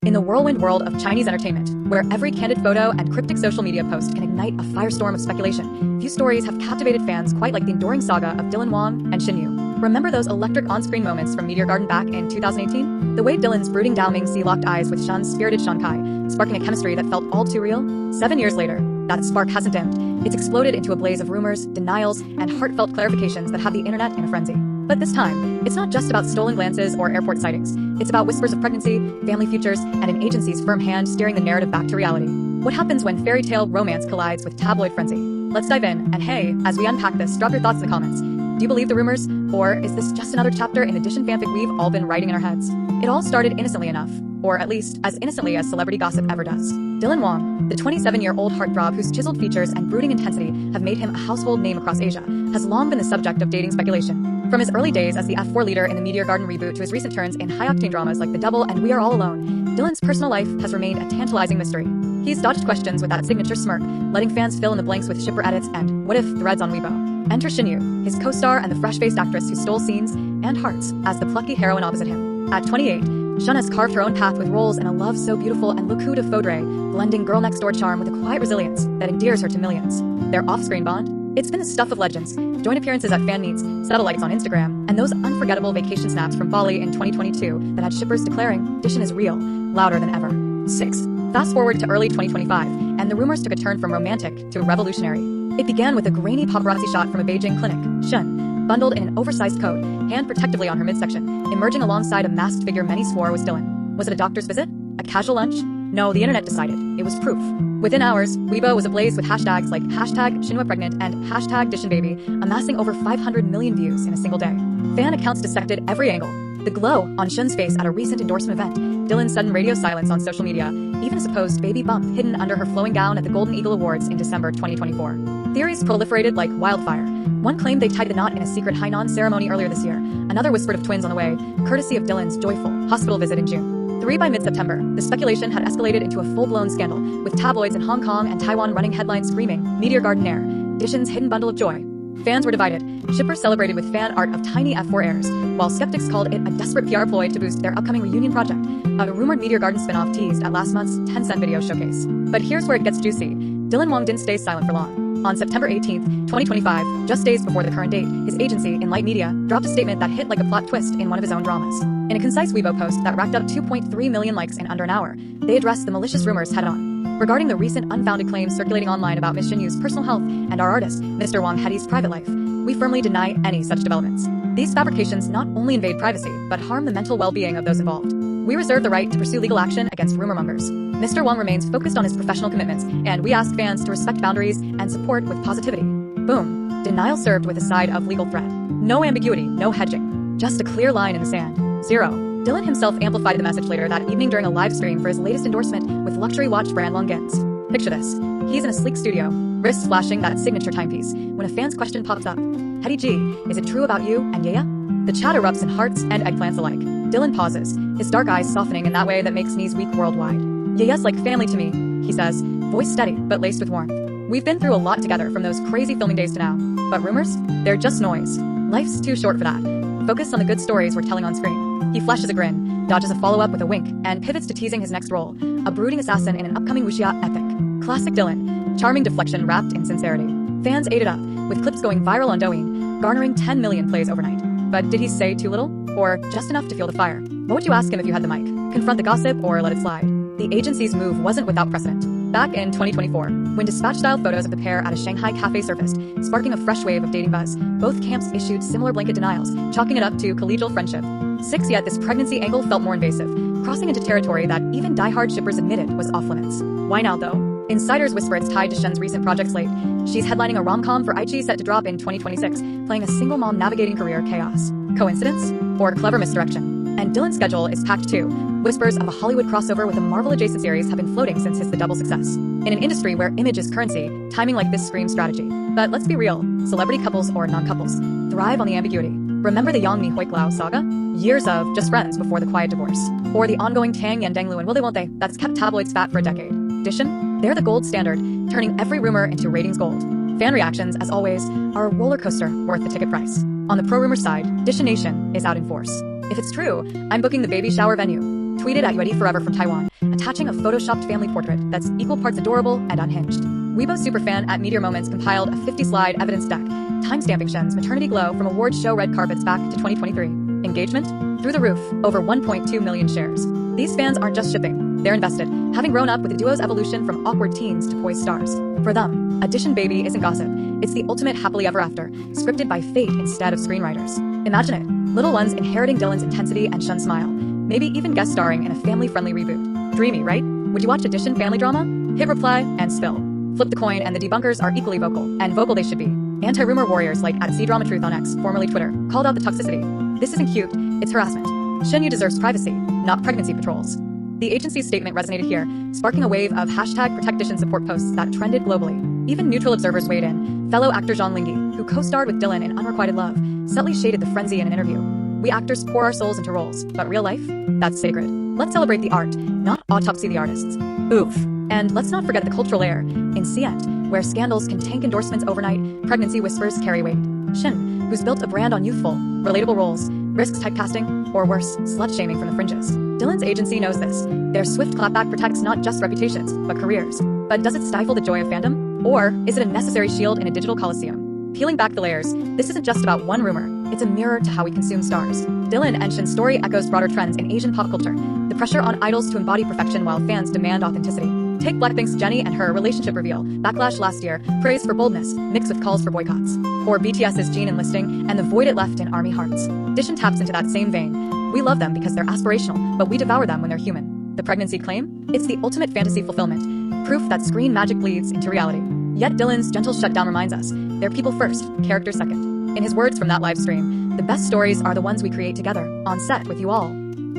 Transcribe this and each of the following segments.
In the whirlwind world of Chinese entertainment, where every candid photo and cryptic social media post can ignite a firestorm of speculation, few stories have captivated fans quite like the enduring saga of Dylan Wang and Shen Yu. Remember those electric on-screen moments from Meteor Garden back in 2018? The way Dylan's brooding Dao Ming-Si locked eyes with Shen's spirited Shan Kai, sparking a chemistry that felt all too real? 7 years later, that spark hasn't dimmed. It's exploded into a blaze of rumors, denials, and heartfelt clarifications that have the internet in a frenzy. But this time, it's not just about stolen glances or airport sightings. It's about whispers of pregnancy, family futures, and an agency's firm hand steering the narrative back to reality. What happens when fairy tale romance collides with tabloid frenzy? Let's dive in, and hey, as we unpack this, drop your thoughts in the comments. Do you believe the rumors? Or is this just another chapter in the Dishin fanfic we've all been writing in our heads? It all started innocently enough, or at least as innocently as celebrity gossip ever does. Dylan Wang, the 27-year-old heartthrob whose chiseled features and brooding intensity have made him a household name across Asia, has long been the subject of dating speculation. From his early days as the F4 leader in the Meteor Garden reboot to his recent turns in high-octane dramas like The Double and We Are All Alone, Dylan's personal life has remained a tantalizing mystery. He's dodged questions with that signature smirk, letting fans fill in the blanks with shipper edits and what-if threads on Weibo. Enter Shen Yu, his co-star and the fresh-faced actress who stole scenes and hearts as the plucky heroine opposite him. At 28, Shen has carved her own path with roles in a love so beautiful and le coup de foudre, blending girl-next-door charm with a quiet resilience that endears her to millions. Their off-screen bond? It's been the stuff of legends, joint appearances at fan meets, satellites on Instagram, and those unforgettable vacation snaps from Bali in 2022 that had shippers declaring Dishin is real, louder than ever. 6. Fast forward to early 2025, and the rumors took a turn from romantic to revolutionary. It began with a grainy paparazzi shot from a Beijing clinic, Shen, bundled in an oversized coat, hand protectively on her midsection, emerging alongside a masked figure many swore was Dylan. Was it a doctor's visit? A casual lunch? No, the internet decided. It was proof. Within hours, Weibo was ablaze with hashtags like #ShinwaPregnant and #DishinBaby, amassing over 500 million views in a single day. Fan accounts dissected every angle. The glow on Shen's face at a recent endorsement event, Dylan's sudden radio silence on social media, even a supposed baby bump hidden under her flowing gown at the Golden Eagle Awards in December 2024. Theories proliferated like wildfire. One claimed they tied the knot in a secret Hainan ceremony earlier this year. Another whispered of twins on the way, courtesy of Dylan's joyful hospital visit in June. 3 by mid-September, the speculation had escalated into a full-blown scandal, with tabloids in Hong Kong and Taiwan running headlines screaming, Meteor Garden Air, Dishin's hidden bundle of joy. Fans were divided. Shippers celebrated with fan art of tiny F4 heirs, while skeptics called it a desperate PR ploy to boost their upcoming reunion project, a rumored Meteor Garden spin-off teased at last month's Tencent video showcase. But here's where it gets juicy. Dylan Wang didn't stay silent for long. On September 18th, 2025, just days before the current date, his agency, Enlight Media, dropped a statement that hit like a plot twist in one of his own dramas. In a concise Weibo post that racked up 2.3 million likes in under an hour, they addressed the malicious rumors head-on. Regarding the recent unfounded claims circulating online about Miss Shen Yu's personal health and our artist, Mr. Wang Hedi's private life, we firmly deny any such developments. These fabrications not only invade privacy, but harm the mental well-being of those involved. We reserve the right to pursue legal action against rumor mongers. Mr. Wang remains focused on his professional commitments, and we ask fans to respect boundaries and support with positivity. Boom. Denial served with a side of legal threat. No ambiguity, no hedging. Just a clear line in the sand. 0. Dylan himself amplified the message later that evening during a live stream for his latest endorsement with luxury watch brand Longines. Picture this. He's in a sleek studio, wrists flashing that signature timepiece, when a fan's question pops up. Hedi G, is it true about you and Yaya? The chat erupts in hearts and eggplants alike. Dylan pauses, his dark eyes softening in that way that makes knees weak worldwide. Yaya's like family to me, he says, voice steady but laced with warmth. We've been through a lot together from those crazy filming days to now. But rumors? They're just noise. Life's too short for that. Focus on the good stories we're telling on screen. He flashes a grin, dodges a follow-up with a wink, and pivots to teasing his next role, a brooding assassin in an upcoming wuxia epic. Classic Dylan, charming deflection wrapped in sincerity. Fans ate it up, with clips going viral on Douyin, garnering 10 million plays overnight. But did he say too little? Or just enough to fuel the fire? What would you ask him if you had the mic? Confront the gossip or let it slide? The agency's move wasn't without precedent. Back in 2024, when dispatch-style photos of the pair at a Shanghai cafe surfaced, sparking a fresh wave of dating buzz, both camps issued similar blanket denials, chalking it up to collegial friendship. 6. Yet this pregnancy angle felt more invasive, crossing into territory that even die-hard shippers admitted was off-limits. Why now, though? Insiders whisper it's tied to Shen's recent project slate. She's headlining a rom-com for iQIYI set to drop in 2026, playing a single mom navigating career chaos. Coincidence? Or clever misdirection? And Dylan's schedule is packed too. Whispers of a Hollywood crossover with a Marvel-adjacent series have been floating since his The Double success. In an industry where image is currency, timing like this screams strategy. But let's be real, celebrity couples or non-couples thrive on the ambiguity. Remember the Yang Mi Huiklao saga? Years of just friends before the quiet divorce. Or the ongoing Tang Yan Denglu and will they won't they that's kept tabloids fat for a decade. Dishin? They're the gold standard, turning every rumor into ratings gold. Fan reactions, as always, are a roller coaster worth the ticket price. On the pro-rumor side, Dishin Nation is out in force. If it's true, I'm booking the baby shower venue. tweeted at Yuedi Forever from Taiwan, attaching a photoshopped family portrait that's equal parts adorable and unhinged. Weibo superfan at Meteor Moments compiled a 50-slide evidence deck, timestamping Shen's maternity glow from awards show red carpets back to 2023. Engagement? Through the roof, over 1.2 million shares. These fans aren't just shipping, they're invested, having grown up with the duo's evolution from awkward teens to poised stars. For them, Audition Baby isn't gossip, it's the ultimate happily ever after, scripted by fate instead of screenwriters. Imagine it, little ones inheriting Dylan's intensity and Shen's smile, maybe even guest starring in a family-friendly reboot. Dreamy, right? Would you watch Audition family drama? Hit reply and spill. Flip the coin and the debunkers are equally vocal, and vocal they should be. Anti-rumor warriors like @CDramaTruth on X, formerly Twitter, called out the toxicity. This isn't cute, it's harassment. Shen Yu deserves privacy, not pregnancy patrols. The agency's statement resonated here, sparking a wave of #ProtectDishin support posts that trended globally. Even neutral observers weighed in. Fellow actor Zhang Lingyi, who co-starred with Dylan in Unrequited Love, subtly shaded the frenzy in an interview. We actors pour our souls into roles, but real life? That's sacred. Let's celebrate the art, not autopsy the artists. Oof. And let's not forget the cultural layer. In Sient, where scandals can tank endorsements overnight, pregnancy whispers carry weight. Shen, who's built a brand on youthful, relatable roles, risks typecasting, or worse, slut-shaming from the fringes. Dylan's agency knows this. Their swift clapback protects not just reputations, but careers. But does it stifle the joy of fandom? Or is it a necessary shield in a digital coliseum? Peeling back the layers, this isn't just about one rumor. It's a mirror to how we consume stars. Dylan and Shen's story echoes broader trends in Asian pop culture. The pressure on idols to embody perfection while fans demand authenticity. Take Blackpink's Jennie and her relationship reveal, backlash last year, praise for boldness, mixed with calls for boycotts. Or BTS's Jin enlisting, and the void it left in ARMY hearts. Dishin taps into that same vein. We love them because they're aspirational, but we devour them when they're human. The pregnancy claim? It's the ultimate fantasy fulfillment. Proof that screen magic bleeds into reality. Yet Dylan's gentle shutdown reminds us, they're people first, character second. In his words from that live stream, the best stories are the ones we create together, on set with you all.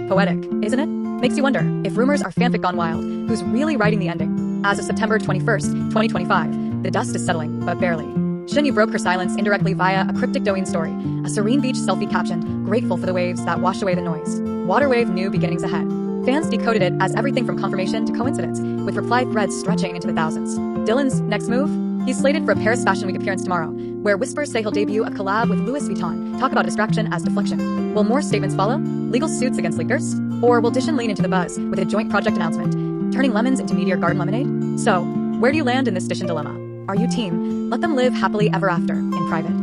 Poetic, isn't it? Makes you wonder, if rumors are fanfic gone wild, who's really writing the ending? As of September 21st, 2025, the dust is settling, but barely. Shen Yu broke her silence indirectly via a cryptic Douyin story, a serene beach selfie captioned, grateful for the waves that wash away the noise. Water wave new beginnings ahead. Fans decoded it as everything from confirmation to coincidence, with reply threads stretching into the thousands. Dylan's next move? He's slated for a Paris Fashion Week appearance tomorrow, where whispers say he'll debut a collab with Louis Vuitton. Talk about distraction as deflection. Will more statements follow? Legal suits against leakers? Or will Dishin lean into the buzz with a joint project announcement, turning lemons into Meteor Garden lemonade? So, where do you land in this Dishin dilemma? Are you team, let them live happily ever after, in private?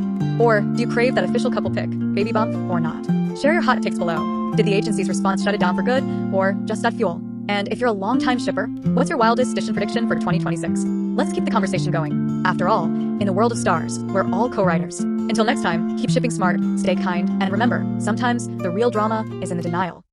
Or do you crave that official couple pic, baby bump or not? Share your hot takes below. Did the agency's response shut it down for good, or just add fuel? And if you're a longtime shipper, what's your wildest Dishin prediction for 2026? Let's keep the conversation going. After all, in the world of stars, we're all co-writers. Until next time, keep shipping smart, stay kind, and remember, sometimes the real drama is in the denial.